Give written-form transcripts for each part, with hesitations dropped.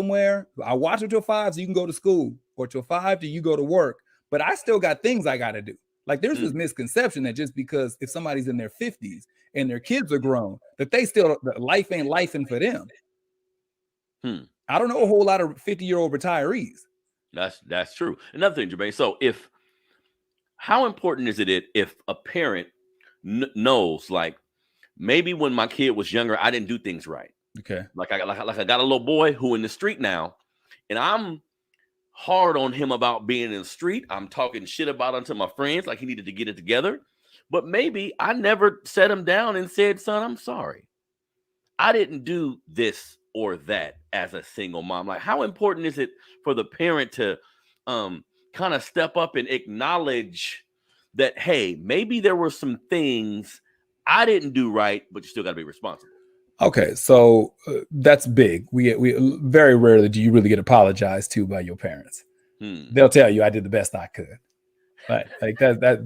somewhere. I watch it till 5 so you can go to school, or till 5 do you go to work. But I still got things I got to do. Like there's this misconception that just because if somebody's in their 50s and their kids are grown, that they still life ain't lifing for them. I don't know a whole lot of 50-year-old retirees. That's true. Another thing, Jermaine. So how important is it if a parent knows, like, maybe when my kid was younger, I didn't do things right. Okay. Like I got a little boy who in the street now, and I'm hard on him about being in the street. I'm talking shit about him to my friends, like he needed to get it together. But maybe I never set him down and said, son, I'm sorry. I didn't do this or that as a single mom. Like, how important is it for the parent to kind of step up and acknowledge that, hey, maybe there were some things I didn't do right, but you still got to be responsible? Okay, so that's big. We very rarely do you really get apologized to by your parents. They'll tell you I did the best I could. Right? Like that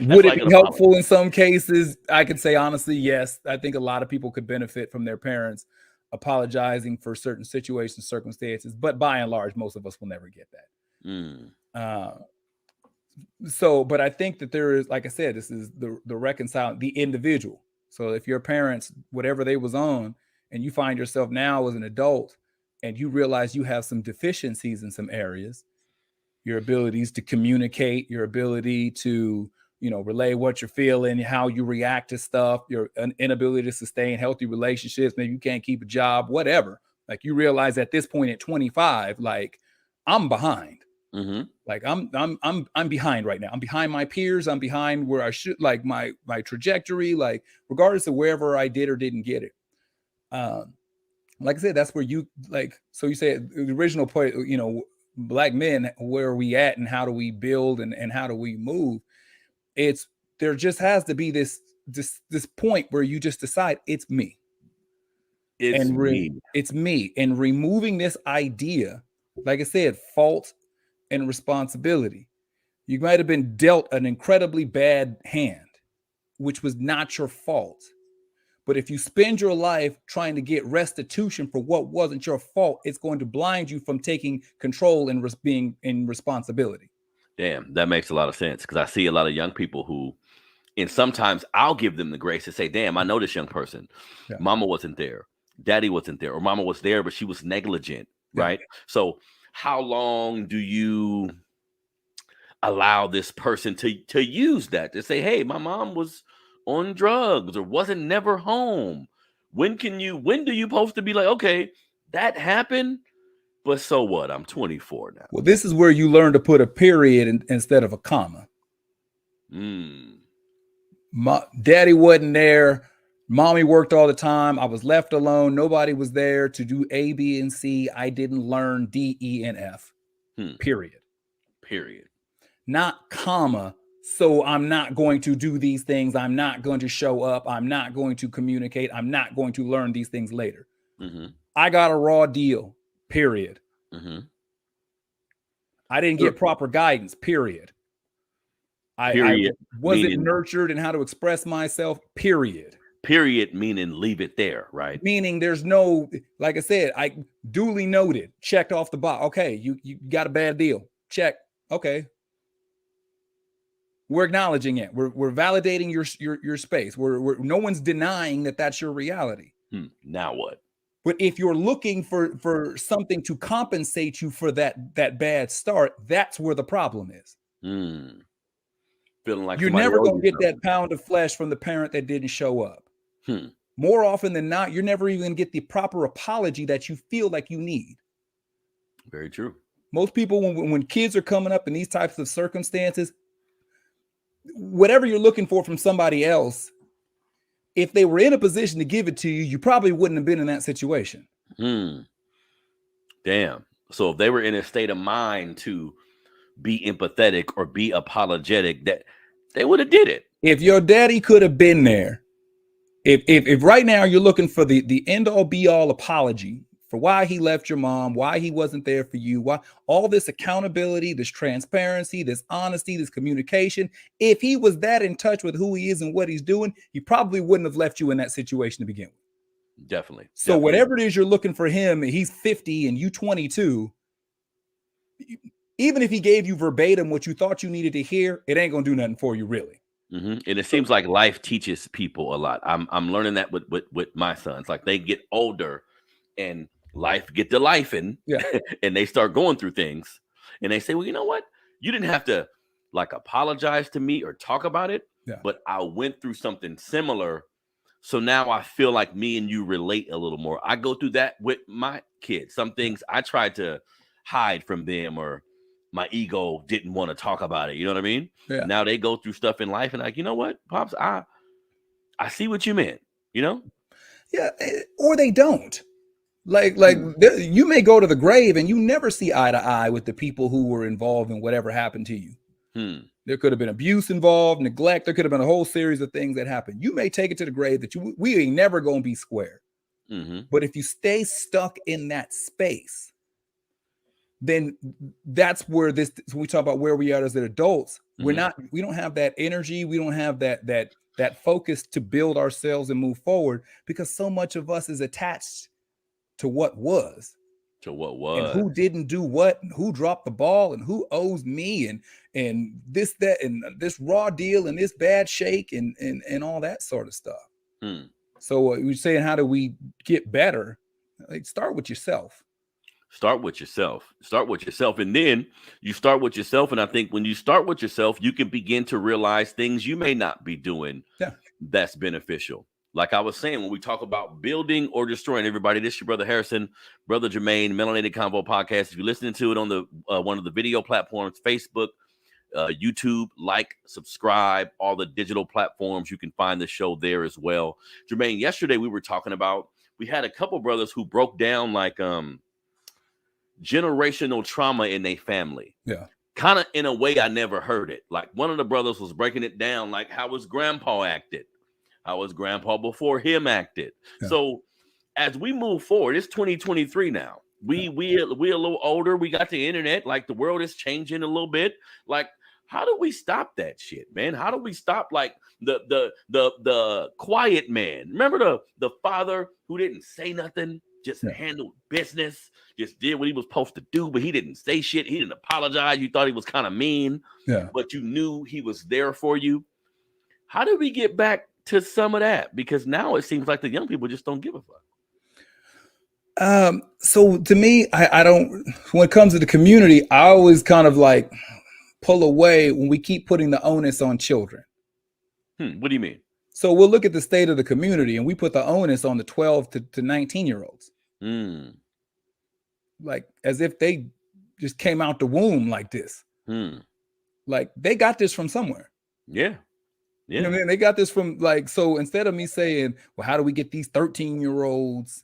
would it be helpful in some cases? I could say honestly, yes. I think a lot of people could benefit from their parents apologizing for certain situations, circumstances, but by and large, most of us will never get that. But I think that there is, like I said, this is the reconciling the individual. So if your parents, whatever they was on, and you find yourself now as an adult and you realize you have some deficiencies in some areas, your abilities to communicate, your ability to, relay what you're feeling, how you react to stuff, your inability to sustain healthy relationships, maybe you can't keep a job, whatever. Like you realize at this point at 25, like I'm behind. Like I'm behind right now. I'm behind my peers. I'm behind where I should, like my trajectory, like regardless of wherever I did or didn't get it. Like I said, that's where you so you say the original point, Black men, where are we at and how do we build and how do we move? There just has to be this point where you just decide it's me. It's me. And removing this idea, like I said, fault and responsibility. You might have been dealt an incredibly bad hand, which was not your fault. But if you spend your life trying to get restitution for what wasn't your fault, it's going to blind you from taking control and being in responsibility. Damn, that makes a lot of sense, because I see a lot of young people who, and sometimes I'll give them the grace to say, damn, I know this young person. Yeah. Mama wasn't there. Daddy wasn't there. Or mama was there, but she was negligent, right? So how long do you allow this person to use that to say, hey, my mom was on drugs or wasn't never home? When do you supposed to be like, okay, that happened, but so what? I'm 24 now. Well, this is where you learn to put a period instead of a comma. Daddy wasn't there. Mommy worked all the time. I was left alone. Nobody was there to do A, B, and C. I didn't learn D, E, and F. Period. Not comma. So I'm not going to do these things. I'm not going to show up. I'm not going to communicate. I'm not going to learn these things later. I got a raw deal. Period. I didn't get proper guidance. Period. I wasn't nurtured in how to express myself. Period. Period, meaning leave it there, right? Meaning there's no, like I said, I duly noted, checked off the box. Okay, you got a bad deal. Check. Okay. We're acknowledging it. We're validating your space. We're no one's denying that that's your reality. Now what? But if you're looking for something to compensate you for that bad start, that's where the problem is. Feeling like you're never going to get that pound of flesh from the parent that didn't show up. More often than not, you're never even going to get the proper apology that you feel like you need. Very true. Most people, when kids are coming up in these types of circumstances, whatever you're looking for from somebody else, if they were in a position to give it to you, you probably wouldn't have been in that situation. Damn. So if they were in a state of mind to be empathetic or be apologetic, that they would have did it. If your daddy could have been there, if right now you're looking for the end all be all apology for why he left your mom, why he wasn't there for you, why all this accountability, this transparency, this honesty, this communication, if he was that in touch with who he is and what he's doing, he probably wouldn't have left you in that situation to begin with. Definitely. So whatever it is you're looking for him, he's 50 and you 22. Even if he gave you verbatim what you thought you needed to hear, it ain't gonna do nothing for you, really. And it seems like life teaches people a lot. I'm learning that with my sons. Like they get older, and life get to lifing, and they start going through things, and they say, well, you know what? You didn't have to like apologize to me or talk about it, but I went through something similar. So now I feel like me and you relate a little more. I go through that with my kids. Some things I tried to hide from them, or my ego didn't want to talk about it. You know what I mean? Yeah. Now they go through stuff in life and like, you know what, Pops, I see what you meant, you know? Yeah. Or they don't. Like you may go to the grave and you never see eye to eye with the people who were involved in whatever happened to you. There could have been abuse involved, neglect. There could have been a whole series of things that happened. You may take it to the grave that we ain't never going to be square. But if you stay stuck in that space, then that's where when we talk about where we are as adults, we don't have that energy. We don't have that focus to build ourselves and move forward, because so much of us is attached to what was. And who didn't do what, and who dropped the ball, and who owes me, and this, that, and this raw deal, and this bad shake, and all that sort of stuff. So we're saying, how do we get better? Like, start with yourself. Start with yourself. And then you start with yourself. And I think when you start with yourself, you can begin to realize things you may not be doing that's beneficial. Like I was saying, when we talk about building or destroying, everybody, this is your brother Harrison, brother Jermaine, Melanated Convo Podcast. If you're listening to it on the one of the video platforms, Facebook, YouTube, like, subscribe, all the digital platforms, you can find the show there as well. Jermaine, yesterday we were talking about, we had a couple brothers who broke down like generational trauma in their family. Yeah. Kind of in a way I never heard it. Like one of the brothers was breaking it down, like how his grandpa acted. How his grandpa before him acted. Yeah. So as we move forward, it's 2023 now. We a little older. We got the internet. Like the world is changing a little bit. Like, how do we stop that shit, man? How do we stop like the quiet man? Remember the father who didn't say nothing, just handled business, just did what he was supposed to do, but he didn't say shit. He didn't apologize. You thought he was kind of mean, but you knew he was there for you. How do we get back to some of that? Because now it seems like the young people just don't give a fuck. So to me, I don't, when it comes to the community, I always kind of like pull away when we keep putting the onus on children. What do you mean? So we'll look at the state of the community and we put the onus on the 12 to 19 year olds. Like as if they just came out the womb like this. Like they got this from somewhere. Yeah. You know what I mean? They got this from like, so instead of me saying, well, how do we get these 13-year-olds?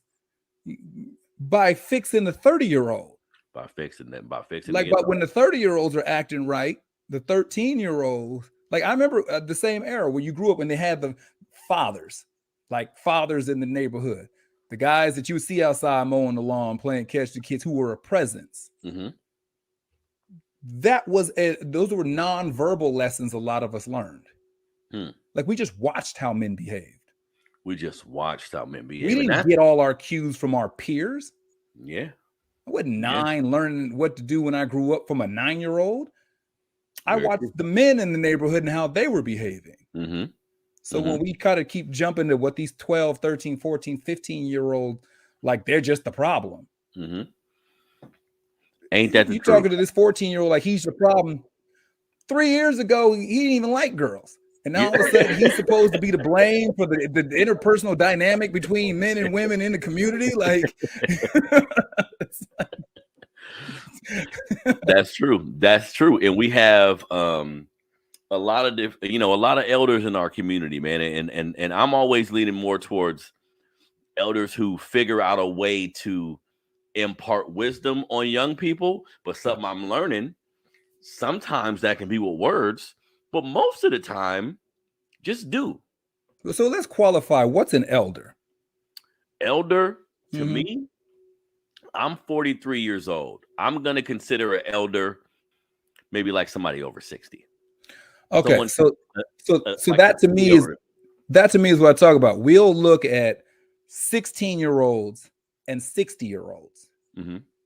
By fixing the 30-year-old. By fixing like, but when the 30-year-olds are acting right, the 13-year-olds, like I remember the same era where you grew up when they had the fathers, like fathers in the neighborhood, the guys that you would see outside mowing the lawn, playing catch the kids, who were a presence. That was those were nonverbal lessons a lot of us learned. Like we just watched how men behaved. We didn't get all our cues from our peers. Yeah. I wasn't 9 learning what to do when I grew up from a 9-year-old. I watched the men in the neighborhood and how they were behaving. So when we kind of keep jumping to what these 12, 13, 14, 15-year-old, like they're just the problem. Ain't that the truth? Talking to this 14-year-old like he's the problem. 3 years ago, he didn't even like girls. And now all of a sudden he's supposed to be to blame for the interpersonal dynamic between men and women in the community. Like, That's true. And we have a lot of a lot of elders in our community, man. And I'm always leaning more towards elders who figure out a way to impart wisdom on young people. But something I'm learning, sometimes that can be with words, but most of the time, just do. So let's qualify. What's an elder? Elder, to me, I'm 43 years old. I'm going to consider an elder maybe like somebody over 60. Okay, so like that to me is what I talk about. We'll look at 16-year-olds and 60-year-olds. Mm-hmm.